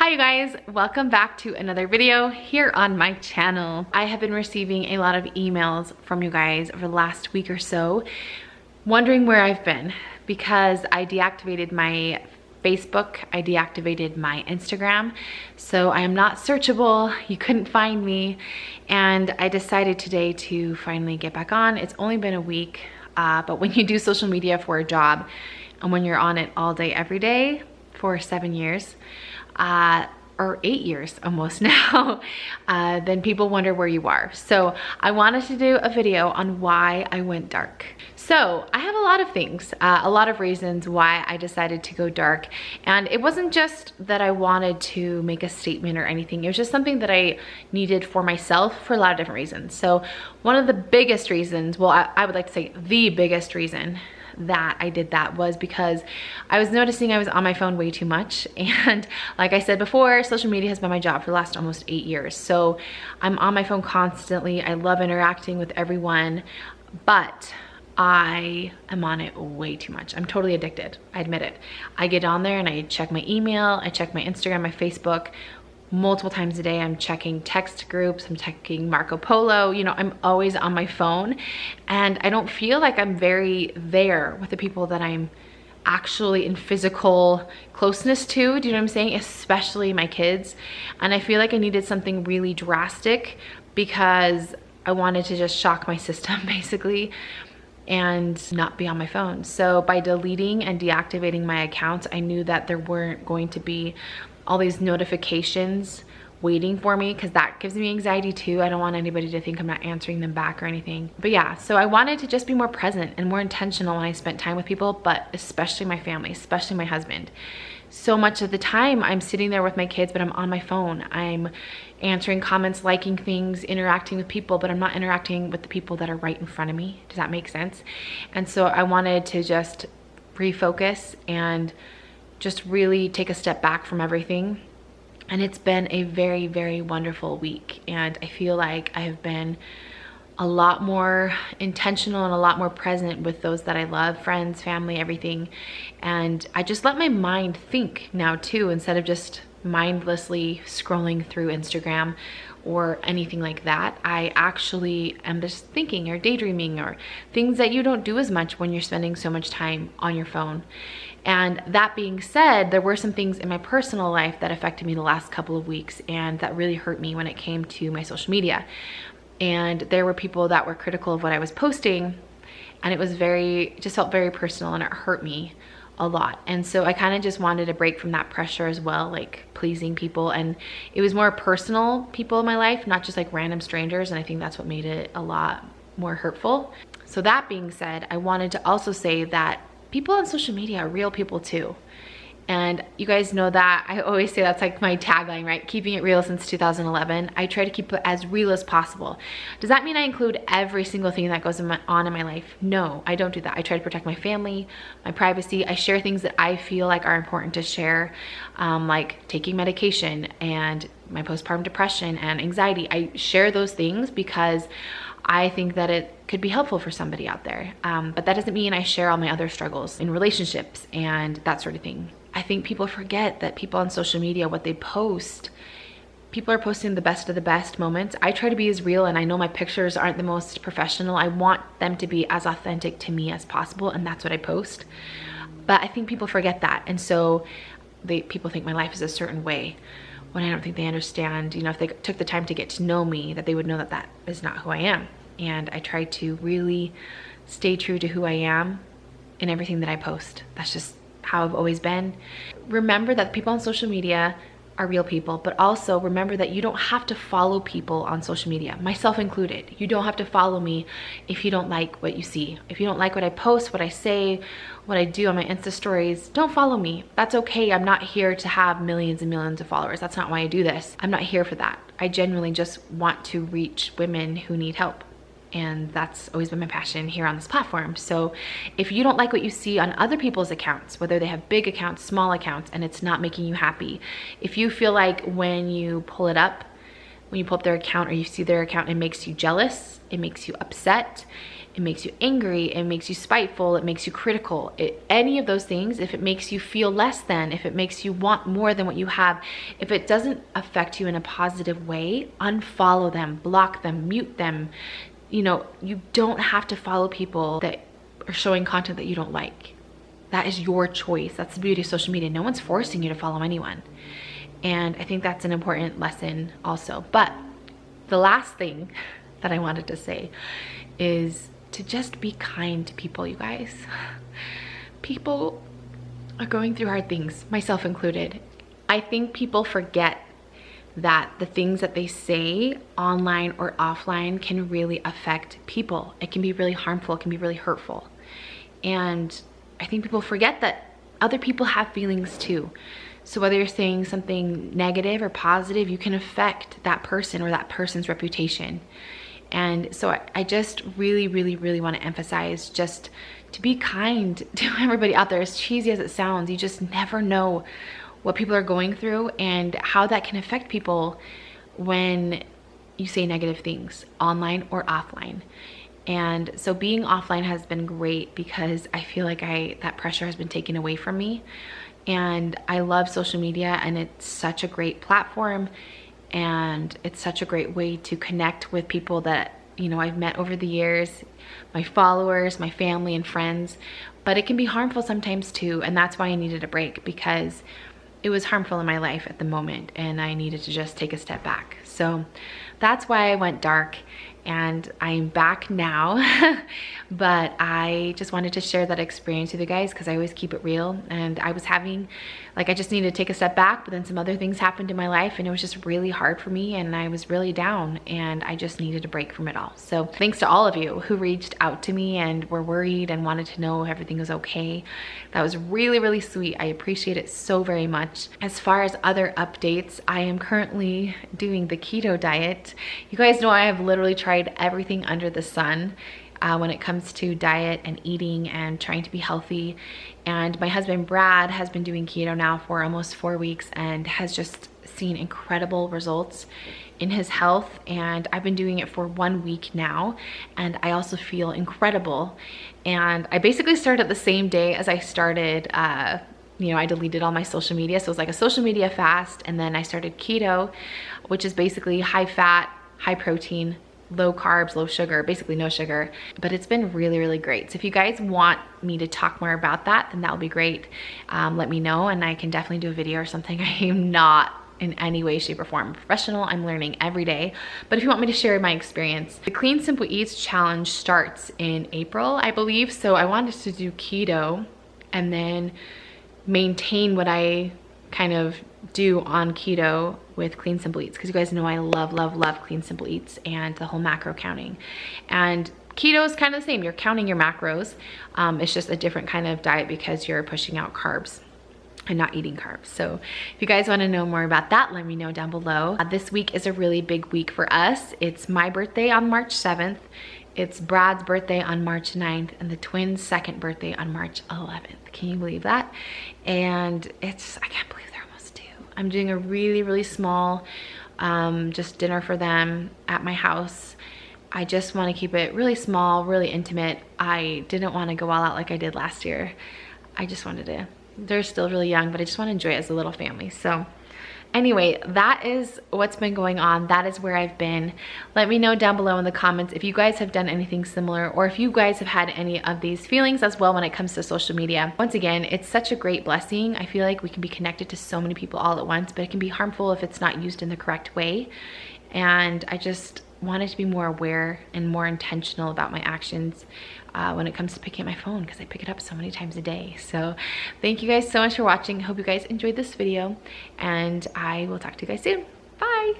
Hi you guys, welcome back to another video here on my channel. I have been receiving a lot of emails from you guys over the last week or so wondering where I've been because I deactivated my Facebook, I deactivated my Instagram, so I am not searchable, you couldn't find me, and I decided today to finally get back on. It's only been a week, but when you do social media for a job and when you're on it all day every day for 7 years, or 8 years almost now, then people wonder where you are. So I wanted to do a video on why I went dark. So I have a lot of things, a lot of reasons why I decided to go dark. And it wasn't just that I wanted to make a statement or anything. It was just something that I needed for myself for a lot of different reasons. So one of the biggest reasons, well, I would like to say the biggest reason that I did that was because I was noticing I was on my phone way too much. And like I said before, social media has been my job for the last almost 8 years. So I'm on my phone constantly. I love interacting with everyone, but I am on it way too much. I'm totally addicted, I admit it. I get on there and I check my email, I check my Instagram, my Facebook, multiple times a day. I'm checking text groups, I'm checking Marco Polo, you know, I'm always on my phone, and I don't feel like I'm very there with the people that I'm actually in physical closeness to. Do you know what I'm saying? Especially my kids. And I feel like I needed something really drastic because I wanted to just shock my system basically and not be on my phone. So by deleting and deactivating my accounts, I knew that there weren't going to be all these notifications waiting for me, because that gives me anxiety too. I don't want anybody to think I'm not answering them back or anything. But yeah, so I wanted to just be more present and more intentional when I spent time with people, but especially my family, especially my husband. So much of the time I'm sitting there with my kids, but I'm on my phone. I'm answering comments, liking things, interacting with people, but I'm not interacting with the people that are right in front of me. Does that make sense? And so I wanted to just refocus and just really take a step back from everything. And it's been a very, very wonderful week. And I feel like I have been a lot more intentional and a lot more present with those that I love, friends, family, everything. And I just let my mind think now too, instead of just mindlessly scrolling through Instagram or anything like that. I actually am just thinking or daydreaming or things that you don't do as much when you're spending so much time on your phone. And that being said, there were some things in my personal life that affected me the last couple of weeks and that really hurt me when it came to my social media. And there were people that were critical of what I was posting, and it was just felt very personal, and it hurt me a lot. And so I kind of just wanted a break from that pressure as well, like pleasing people. And it was more personal people in my life, not just like random strangers. And I think that's what made it a lot more hurtful. So that being said, I wanted to also say that people on social media are real people too. And you guys know that I always say that's like my tagline, right? Keeping it real since 2011. I try to keep it as real as possible. Does that mean I include every single thing that goes on in my life? No, I don't do that. I try to protect my family, my privacy. I share things that I feel like are important to share, like taking medication and my postpartum depression and anxiety. I share those things because I think that it could be helpful for somebody out there. But that doesn't mean I share all my other struggles in relationships and that sort of thing. I think people forget that people on social media, what they post, people are posting the best of the best moments. I try to be as real, and I know my pictures aren't the most professional. I want them to be as authentic to me as possible, and that's what I post. But I think people forget that, and so people think my life is a certain way, when I don't think they understand, you know, if they took the time to get to know me, that they would know that that is not who I am. And I try to really stay true to who I am in everything that I post. That's just how I've always been. Remember that people on social media are real people, but also remember that you don't have to follow people on social media, myself included. You don't have to follow me if you don't like what you see. If you don't like what I post, what I say, what I do on my Insta stories, don't follow me. That's okay. I'm not here to have millions and millions of followers. That's not why I do this. I'm not here for that. I genuinely just want to reach women who need help. And that's always been my passion here on this platform. So if you don't like what you see on other people's accounts, whether they have big accounts, small accounts, and it's not making you happy, if you feel like when you pull up their account or you see their account, it makes you jealous, it makes you upset, it makes you angry, it makes you spiteful, it makes you critical. Any of those things, if it makes you feel less than, if it makes you want more than what you have, if it doesn't affect you in a positive way, unfollow them, block them, mute them. You know, you don't have to follow people that are showing content that you don't like. That is your choice. That's the beauty of social media. No one's forcing you to follow anyone. And I think that's an important lesson also. But the last thing that I wanted to say is to just be kind to people, you guys. People are going through hard things, myself included. I think people forget that the things that they say online or offline can really affect people. It can be really harmful, it can be really hurtful. And I think people forget that other people have feelings too. So whether you're saying something negative or positive, you can affect that person or that person's reputation. And so I just really want to emphasize just to be kind to everybody out there. As cheesy as it sounds, you just never know what people are going through and how that can affect people when you say negative things online or offline. And so being offline has been great because I feel like that pressure has been taken away from me. And I love social media, and it's such a great platform, and it's such a great way to connect with people that, you know, I've met over the years, my followers, my family and friends. But it can be harmful sometimes too, and that's why I needed a break, because it was harmful in my life at the moment and I needed to just take a step back. So that's why I went dark, and I'm back now. But I just wanted to share that experience with you guys because I always keep it real. And I was having, like, I just needed to take a step back, but then some other things happened in my life and it was just really hard for me, and I was really down, and I just needed a break from it all. So thanks to all of you who reached out to me and were worried and wanted to know everything was okay. That was really sweet. I appreciate it so very much. As far as other updates, I am currently doing the keto diet. You guys know I have literally tried everything under the sun when it comes to diet and eating and trying to be healthy. And my husband Brad has been doing keto now for almost 4 weeks and has just seen incredible results in his health. And I've been doing it for 1 week now, and I also feel incredible. And I basically started the same day as I started you know, I deleted all my social media. So it was like a social media fast, and then I started keto, which is basically high fat, high protein, low carbs, low sugar, basically no sugar. But it's been really great. So if you guys want me to talk more about that, then that would be great. Let me know, and I can definitely do a video or something. I am not in any way, shape, or form professional. I'm learning every day. But if you want me to share my experience, the Clean Simple Eats challenge starts in April, I believe. So I wanted to do keto and then maintain what I kind of do on keto with Clean Simple Eats, because you guys know I love Clean Simple Eats and the whole macro counting. And keto is kind of the same. You're counting your macros. It's just a different kind of diet because you're pushing out carbs and not eating carbs. So if you guys want to know more about that, let me know down below. This week is a really big week for us. It's my birthday on March 7th. It's Brad's birthday on March 9th, and the twins' second birthday on March 11th. Can you believe that? And I can't believe they're almost due. I'm doing a really small just dinner for them at my house. I just want to keep it really small, really intimate. I didn't want to go all out like I did last year. I just wanted to, they're still really young, but I just want to enjoy it as a little family. So anyway, that is what's been going on. That is where I've been. Let me know down below in the comments if you guys have done anything similar, or if you guys have had any of these feelings as well when it comes to social media. Once again, it's such a great blessing. I feel like we can be connected to so many people all at once, but it can be harmful if it's not used in the correct way. And I just wanted to be more aware and more intentional about my actions when it comes to picking up my phone, because I pick it up so many times a day. So thank you guys so much for watching. Hope you guys enjoyed this video, and I will talk to you guys soon. Bye.